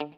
We're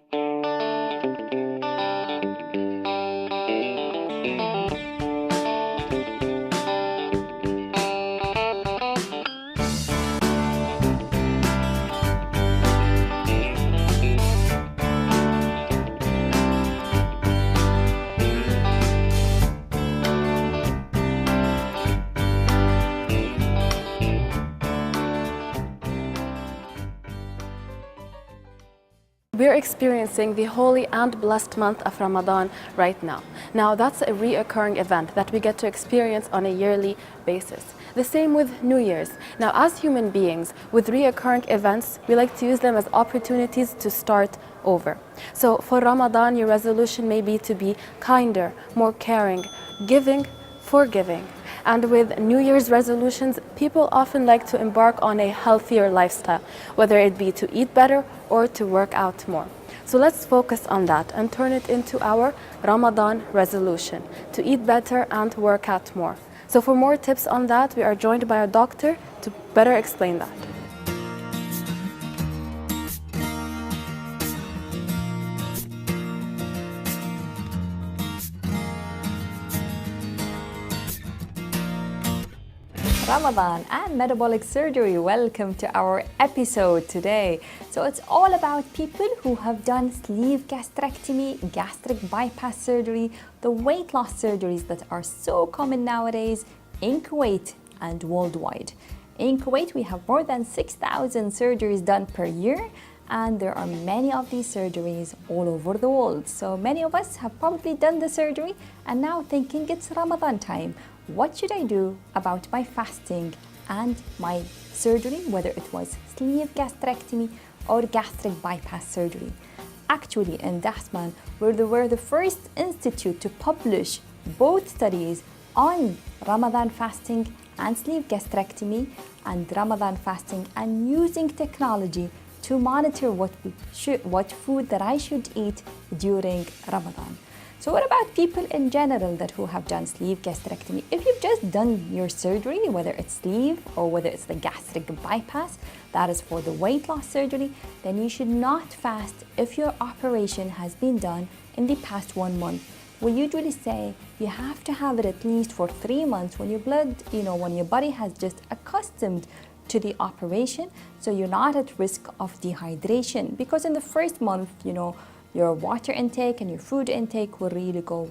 experiencing the holy and blessed month of Ramadan right now. Now that's a reoccurring event that we get to experience on a yearly basis. The same with New Year's. Now as human beings, with reoccurring events, we like to use them as opportunities to start over. So for Ramadan, your resolution may be to be kinder, more caring, giving, forgiving. And with New Year's resolutions, people often like to embark on a healthier lifestyle, whether it be to eat better or to work out more. So let's focus on that and turn it into our Ramadan resolution, to eat better and work out more. So for more tips on that, we are joined by a doctor to better explain that. Ramadan and metabolic surgery. Welcome to our episode today. So it's all about people who have done sleeve gastrectomy, gastric bypass surgery, the weight loss surgeries that are so common nowadays in Kuwait and worldwide. In Kuwait, we have more than 6,000 surgeries done per year, and there are many of these surgeries all over the world. So many of us have probably done the surgery and now thinking it's Ramadan time. What should I do about my fasting and my surgery, whether it was sleeve gastrectomy or gastric bypass surgery? Actually, in Dasman, we were the first institute to publish both studies on Ramadan fasting and sleeve gastrectomy and Ramadan fasting, and using technology to monitor what food that I should eat during Ramadan. So what about people in general who have done sleeve gastrectomy? If you've just done your surgery, whether it's sleeve or whether it's the gastric bypass, that is for the weight loss surgery, then you should not fast if your operation has been done in the past 1 month. We usually say you have to have it at least for 3 months when your when your body has just accustomed to the operation, so you're not at risk of dehydration, because in the first month, your water intake and your food intake will really go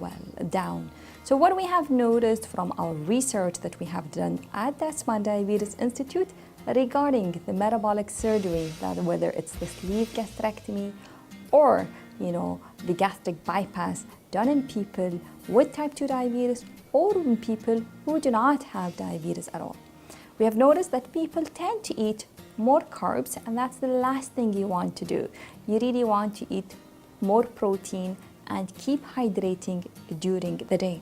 down. So what we have noticed from our research that we have done at Dasman Diabetes Institute regarding the metabolic surgery, that whether it's the sleeve gastrectomy or the gastric bypass done in people with type 2 diabetes or in people who do not have diabetes at all, we have noticed that people tend to eat more carbs, and that's the last thing you want to do. You really want to eat more protein and keep hydrating during the day.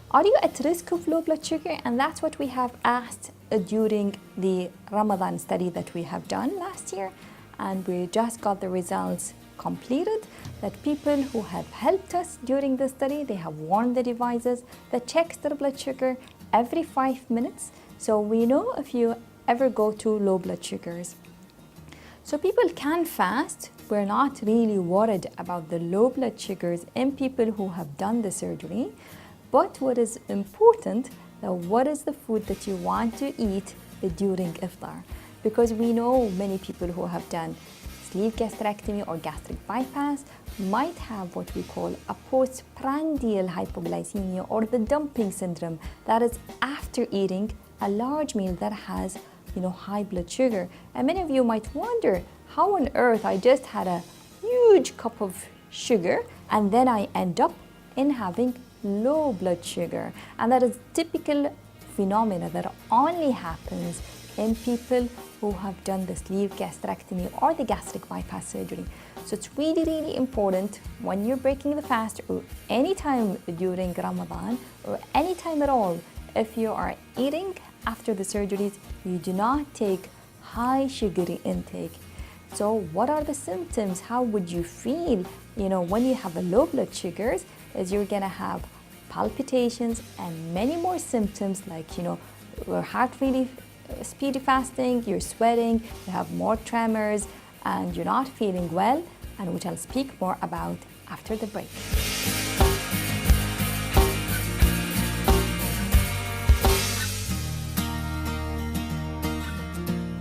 Are you at risk of low blood sugar? And that's what we have asked during the Ramadan study that we have done last year, and we just got the results completed, that people who have helped us during the study, they have worn the devices that checks their blood sugar every 5 minutes. So we know if you ever go to low blood sugars. So people can fast. We're not really worried about the low blood sugars in people who have done the surgery. But what is important, what is the food that you want to eat during iftar? Because we know many people who have done sleeve gastrectomy or gastric bypass might have what we call a postprandial hypoglycemia, or the dumping syndrome, that is after eating a large meal that has high blood sugar. And many of you might wonder, how on earth I just had a huge cup of sugar and then I end up in having low blood sugar? And that is typical phenomena that only happens in people who have done the sleeve gastrectomy or the gastric bypass surgery. So it's really, really important when you're breaking the fast, or any time during Ramadan, or any time at all, if you are eating after the surgeries, you do not take high sugary intake. So what are the symptoms? How would you feel when you have a low blood sugars? Is you're gonna have palpitations and many more symptoms, like your heart really speedy fasting, you're sweating, you have more tremors, and you're not feeling well. and which I'll speak more about after the break.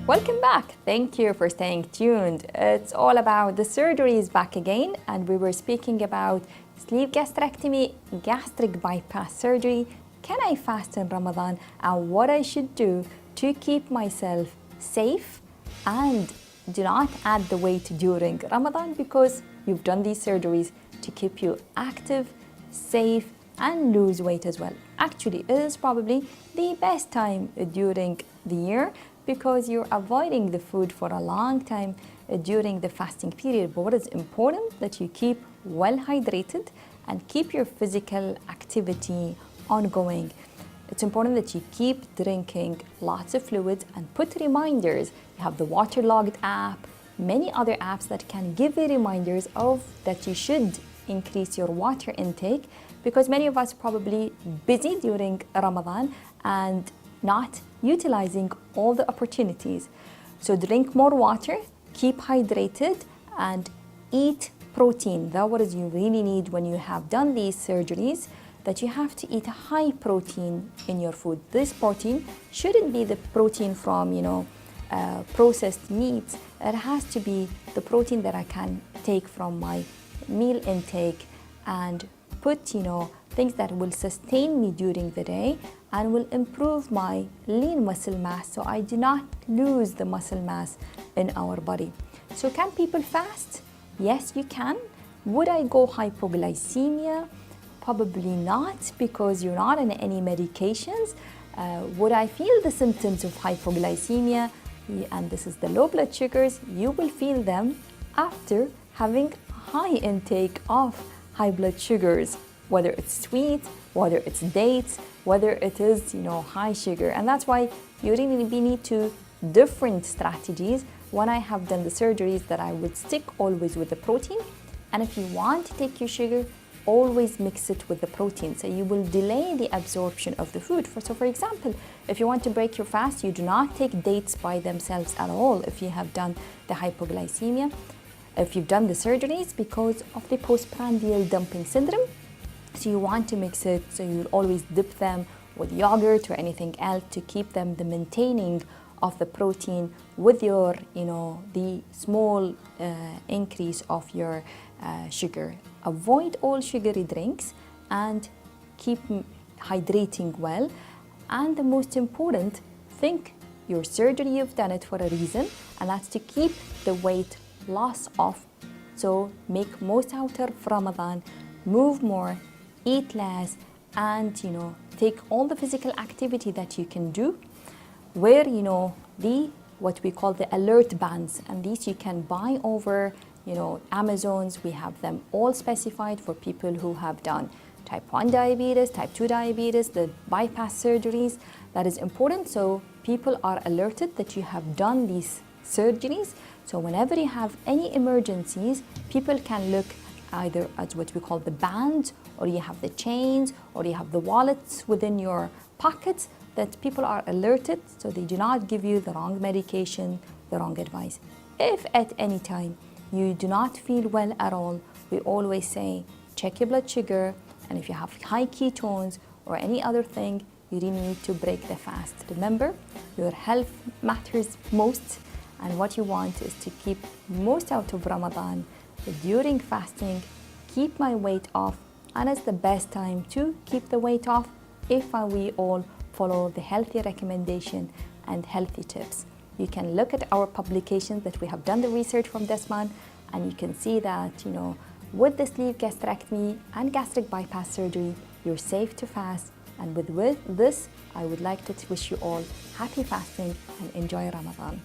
Welcome back. Thank you for staying tuned. It's all about the surgeries back again, and we were speaking about sleeve gastrectomy, gastric bypass surgery, can I fast in Ramadan, and what I should do to keep myself safe and do not add the weight during Ramadan, because you've done these surgeries to keep you active, safe, and lose weight as well. Actually, it is probably the best time during the year, because you're avoiding the food for a long time during the fasting period. But what is important, that you keep well hydrated and keep your physical activity ongoing. It's important that you keep drinking lots of fluids and put reminders. You have the waterlogged app, many other apps that can give you reminders of that you should increase your water intake, because many of us are probably busy during Ramadan and not utilizing all the opportunities. So drink more water, keep hydrated, and eat protein. That's what you really need when you have done these surgeries, that you have to eat high protein in your food. This protein shouldn't be the protein from, processed meats. It has to be the protein that I can take from my meal intake and put, things that will sustain me during the day and will improve my lean muscle mass, so I do not lose the muscle mass in our body. So can people fast? Yes, you can. Would I go hypoglycemia? Probably not, because you're not on any medications. Would I feel the symptoms of hypoglycemia? And this is the low blood sugars. You will feel them after having high intake of high blood sugars, whether it's sweet, whether it's dates, whether it is, high sugar. And that's why you really need to different strategies. When I have done the surgeries, that I would stick always with the protein. And if you want to take your sugar, always mix it with the protein, so you will delay the absorption of the food. So for example, if you want to break your fast, you do not take dates by themselves at all if you have done the hypoglycemia. If you've done the surgeries because of the postprandial dumping syndrome, so you want to mix it, so you'll always dip them with yogurt or anything else to keep them the maintaining of the protein with your, the small increase of your sugar. Avoid all sugary drinks and keep hydrating well. And the most important, think your surgery, you've done it for a reason, and that's to keep the weight loss off. So make most out of Ramadan, move more, eat less, and take all the physical activity that you can do. Wear the what we call the alert bands, and these you can buy over Amazon's. We have them all specified for people who have done type 1 diabetes, type 2 diabetes, the bypass surgeries. That is important, so people are alerted that you have done these surgeries. So whenever you have any emergencies, people can look either at what we call the bands, or you have the chains, or you have the wallets within your pockets, that people are alerted so they do not give you the wrong medication, the wrong advice. If at any time you do not feel well at all, we always say check your blood sugar, and if you have high ketones or any other thing, you really need to break the fast. Remember, your health matters most, and what you want is to keep most out of Ramadan. During fasting, keep my weight off, and it's the best time to keep the weight off if we all follow the healthy recommendation and healthy tips. You can look at our publications that we have done the research from Dasman, and you can see that, with the sleeve gastrectomy and gastric bypass surgery, you're safe to fast. And with this, I would like to wish you all happy fasting and enjoy Ramadan.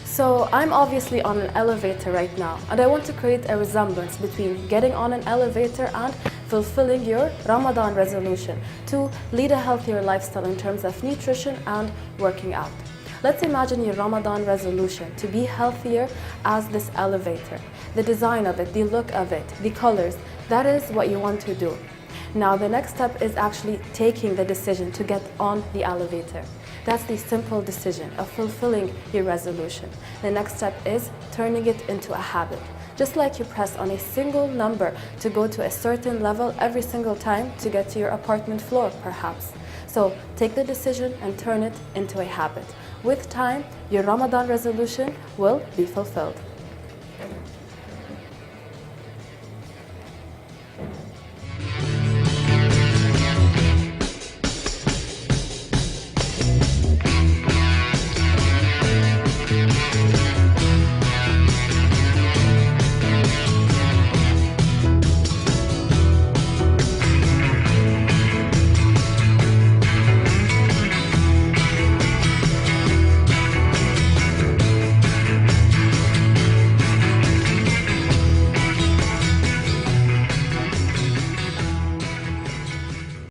So I'm obviously on an elevator right now, and I want to create a resemblance between getting on an elevator and fulfilling your Ramadan resolution to lead a healthier lifestyle in terms of nutrition and working out. Let's imagine your Ramadan resolution to be healthier as this elevator. The design of it, the look of it, the colors, that is what you want to do. Now the next step is actually taking the decision to get on the elevator. That's the simple decision of fulfilling your resolution. The next step is turning it into a habit. Just like you press on a single number to go to a certain level every single time to get to your apartment floor, perhaps. So take the decision and turn it into a habit. With time, your Ramadan resolution will be fulfilled.